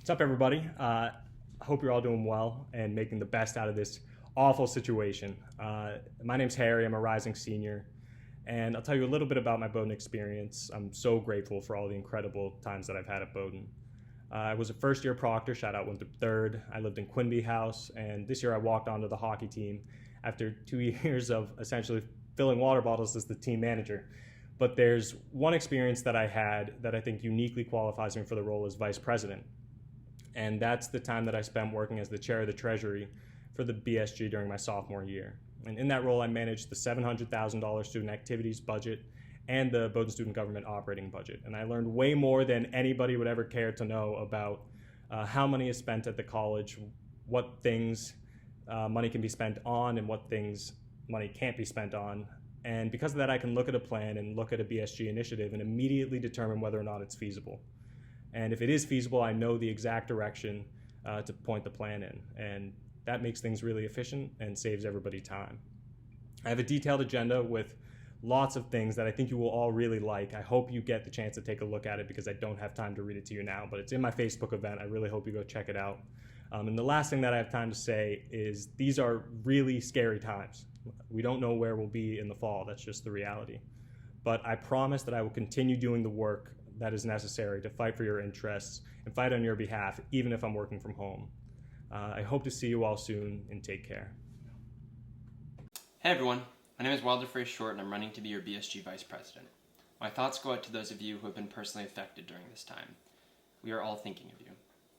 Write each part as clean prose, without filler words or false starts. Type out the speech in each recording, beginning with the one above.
What's up, everybody? I hope you're all doing well and making the best out of this awful situation. My name's Harry. I'm a rising senior, and I'll tell you a little bit about my Bowdoin experience. I'm so grateful for all the incredible times that I've had at Bowdoin. I was a first-year proctor, shout out went to third. I lived in Quinby House, and this year I walked onto the hockey team after 2 years of essentially filling water bottles as the team manager. But there's one experience that I had that I think uniquely qualifies me for the role as vice president. And that's the time that I spent working as the chair of the treasury for the BSG during my sophomore year. And in that role, I managed the $700,000 student activities budget and the Bowdoin Student Government operating budget. And I learned way more than anybody would ever care to know about how money is spent at the college, what things money can be spent on, and what things money can't be spent on. And because of that, I can look at a plan and look at a BSG initiative and immediately determine whether or not it's feasible. And if it is feasible, I know the exact direction to point the plan in. And that makes things really efficient and saves everybody time. I have a detailed agenda with lots of things that I think you will all really like. I hope you get the chance to take a look at it because I don't have time to read it to you now, but it's in my Facebook event. I really hope you go check it out. And the last thing that I have time to say is these are really scary times. We don't know where we'll be in the fall. That's just the reality. But I promise that I will continue doing the work that is necessary to fight for your interests and fight on your behalf, even if I'm working from home. I hope to see you all soon, and take care. Hey everyone, my name is Wilder Fray and I'm running to be your BSG Vice President. My thoughts go out to those of you who have been personally affected during this time. We are all thinking of you.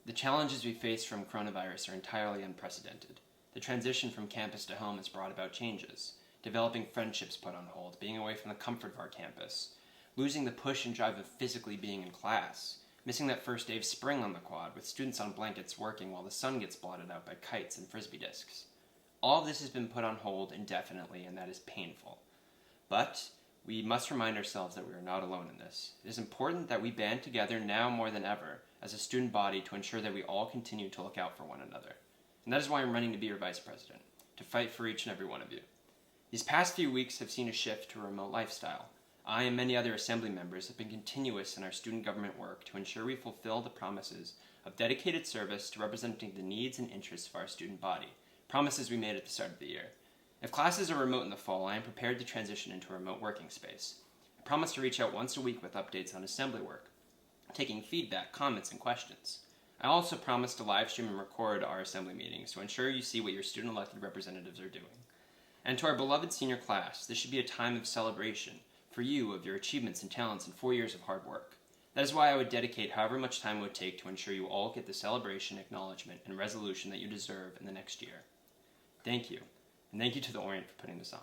The challenges we face from coronavirus are entirely unprecedented. The transition from campus to home has brought about changes. Developing friendships put on hold, being away from the comfort of our campus, losing the push and drive of physically being in class, missing that first day of spring on the quad with students on blankets working while the sun gets blotted out by kites and frisbee discs. All of this has been put on hold indefinitely, and that is painful. But we must remind ourselves that we are not alone in this. It is important that we band together now more than ever as a student body to ensure that we all continue to look out for one another. And that is why I'm running to be your Vice President, to fight for each and every one of you. These past few weeks have seen a shift to a remote lifestyle. I and many other Assembly members have been continuous in our student government work to ensure we fulfill the promises of dedicated service to representing the needs and interests of our student body, promises we made at the start of the year. If classes are remote in the fall, I am prepared to transition into a remote working space. I promise to reach out once a week with updates on Assembly work, taking feedback, comments, and questions. I also promise to live stream and record our Assembly meetings to ensure you see what your student-elected representatives are doing. And to our beloved senior class, this should be a time of celebration for you of your achievements and talents in 4 years of hard work. That is why I would dedicate however much time it would take to ensure you all get the celebration, acknowledgement, and resolution that you deserve in the next year. Thank you, and thank you to the Orient for putting this on.